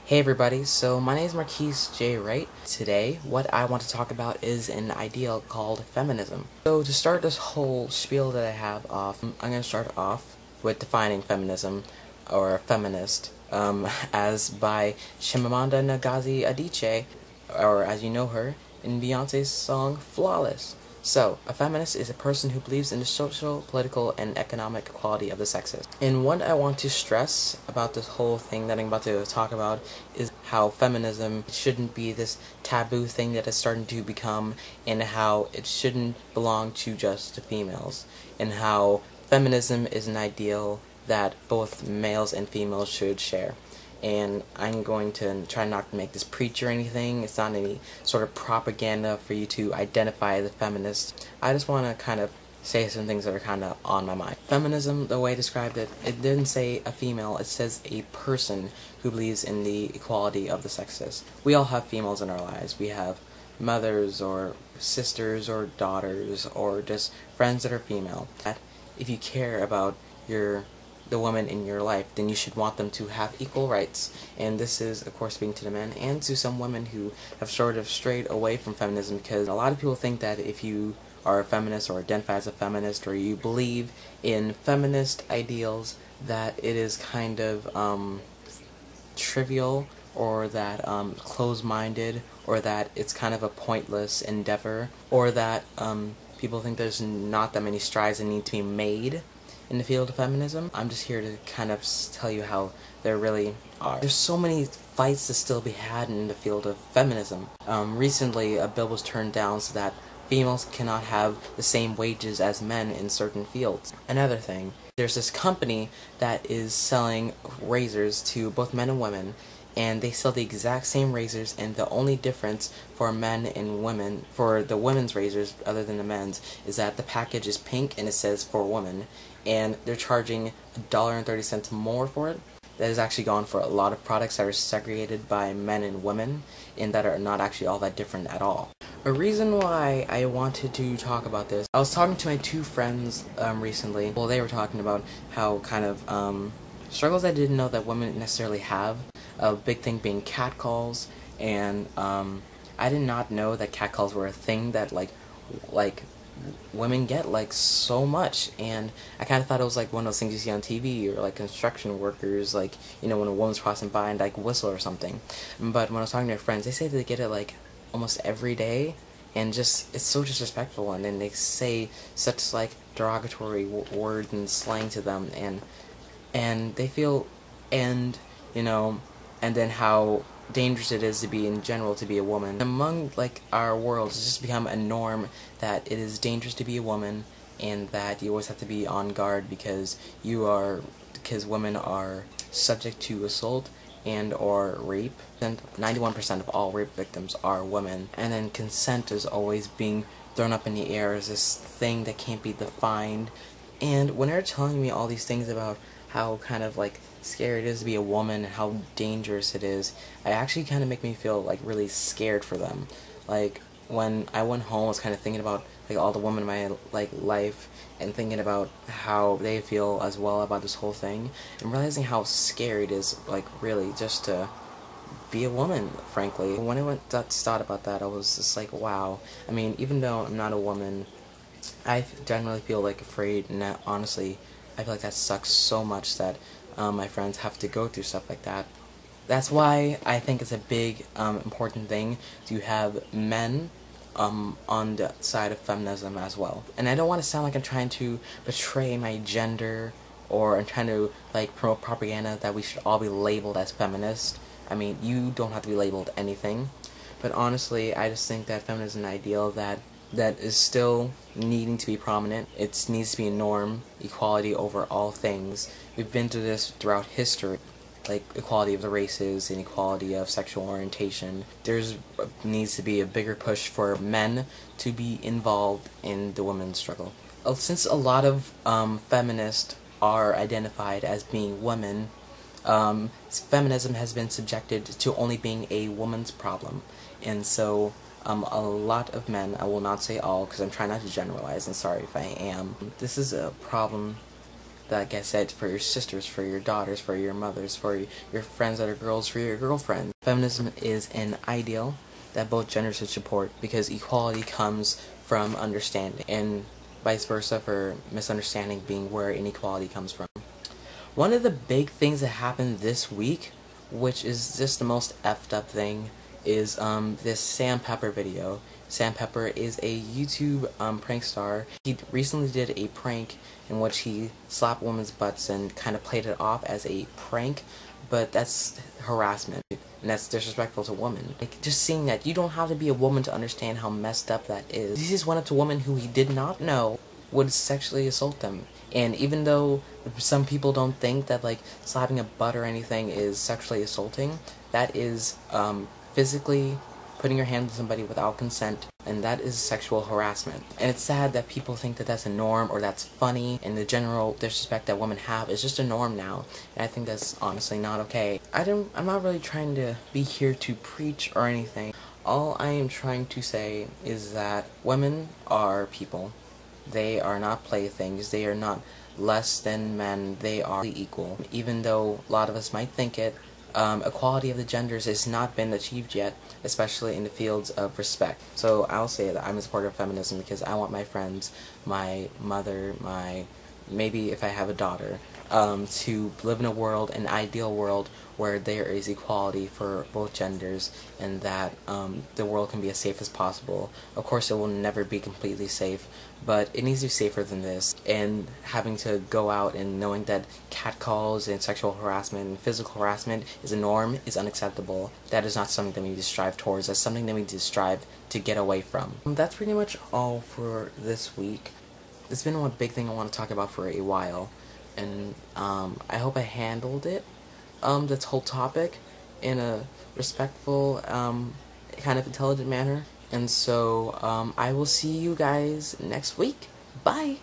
Hey everybody, so my name is Marquis J. Wright. Today, what I want to talk about is an ideal called feminism. So to start this whole spiel that I have off, I'm going to start off with defining feminism, or feminist, as by Chimamanda Ngozi Adichie, or as you know her, in Beyonce's song Flawless. So, a feminist is a person who believes in the social, political, and economic equality of the sexes. And what I want to stress about this whole thing that I'm about to talk about is how feminism shouldn't be this taboo thing that it's starting to become, and how it shouldn't belong to just the females, and how feminism is an ideal that both males and females should share. And I'm going to try not to make this preach or anything. It's not any sort of propaganda for you to identify as a feminist. I just want to kind of say some things that are kind of on my mind. Feminism, the way I described it, it didn't say a female, it says a person who believes in the equality of the sexes. We all have females in our lives. We have mothers or sisters or daughters or just friends that are female. If you care about the woman in your life, then you should want them to have equal rights. And this is, of course, speaking to the men and to some women who have sort of strayed away from feminism, because a lot of people think that if you are a feminist or identify as a feminist or you believe in feminist ideals, that it is kind of trivial, or that closed-minded, or that it's kind of a pointless endeavor, or that people think there's not that many strides that need to be made in the field of feminism. I'm just here to kind of tell you how there really are. There's so many fights to still be had in the field of feminism. Recently, a bill was turned down so that females cannot have the same wages as men in certain fields. Another thing, there's this company that is selling razors to both men and women, and they sell the exact same razors, and the only difference for men and women, for the women's razors other than the men's, is that the package is pink and it says for women, and they're charging $1.30 more for it. That has actually gone for a lot of products that are segregated by men and women, and that are not actually all that different at all. A reason why I wanted to talk about this, I was talking to my two friends recently. Well, they were talking about how kind of struggles I didn't know that women necessarily have. A big thing being catcalls, and I did not know that catcalls were a thing that like women get like so much, and I kind of thought it was like one of those things you see on TV, or like construction workers, like, you know, when a woman's crossing by and like whistle or something. But when I was talking to my friends, they say that they get it like almost every day, and just it's so disrespectful, and then they say such like derogatory words and slang to them, and they feel, and you know, and then how dangerous it is to be in general to be a woman. Among like our world, it's just become a norm that it is dangerous to be a woman, and that you always have to be on guard because women are subject to assault and or rape. And 91% of all rape victims are women. And then consent is always being thrown up in the air as this thing that can't be defined. And when they're telling me all these things about how kind of like scary it is to be a woman and how dangerous it is, it actually kind of make me feel like really scared for them. Like when I went home, I was kind of thinking about like all the women in my like life, and thinking about how they feel as well about this whole thing, and realizing how scary it is, like really just to be a woman, frankly. When I thought about that, I was just like, wow. I mean, even though I'm not a woman, I generally feel like afraid, and that, honestly, I feel like that sucks so much that my friends have to go through stuff like that. That's why I think it's a big, important thing to have men on the side of feminism as well. And I don't want to sound like I'm trying to betray my gender, or I'm trying to like promote propaganda that we should all be labeled as feminists. I mean, you don't have to be labeled anything. But honestly, I just think that feminism is an ideal that is still needing to be prominent. It needs to be a norm, equality over all things. We've been through this throughout history, like equality of the races and equality of sexual orientation. There's needs to be a bigger push for men to be involved in the women's struggle. Since a lot of feminists are identified as being women, feminism has been subjected to only being a woman's problem, and so a lot of men, I will not say all because I'm trying not to generalize, and sorry if I am, this is a problem like I said, for your sisters, for your daughters, for your mothers, for your friends that are girls, for your girlfriends. Feminism is an ideal that both genders should support because equality comes from understanding, and vice versa for misunderstanding being where inequality comes from. One of the big things that happened this week, which is just the most effed up thing, is this Sam Pepper video. Sam Pepper is a YouTube prank star. He recently did a prank in which he slapped women's butts and kind of played it off as a prank, but that's harassment, and that's disrespectful to women. Like, just seeing that, you don't have to be a woman to understand how messed up that is. He just went up to a woman who he did not know would sexually assault them. And even though some people don't think that, like, slapping a butt or anything is sexually assaulting, that is physically putting your hand on somebody without consent, and that is sexual harassment. And it's sad that people think that that's a norm or that's funny, and the general disrespect that women have is just a norm now, and I think that's honestly not okay. I'm not really trying to be here to preach or anything. All I am trying to say is that women are people. They are not playthings. They are not less than men. They are equal. Even though a lot of us might think it, equality of the genders has not been achieved yet, especially in the fields of respect. So I'll say that I'm a supporter of feminism because I want my friends, my mother, maybe if I have a daughter, to live in a world, an ideal world, where there is equality for both genders, and that the world can be as safe as possible. Of course, it will never be completely safe, but it needs to be safer than this. And having to go out and knowing that catcalls and sexual harassment and physical harassment is a norm is unacceptable. That is not something that we need to strive towards. That's something that we need to strive to get away from. That's pretty much all for this week. It's been one big thing I want to talk about for a while, and I hope I handled it, this whole topic, in a respectful, kind of intelligent manner. And so I will see you guys next week. Bye!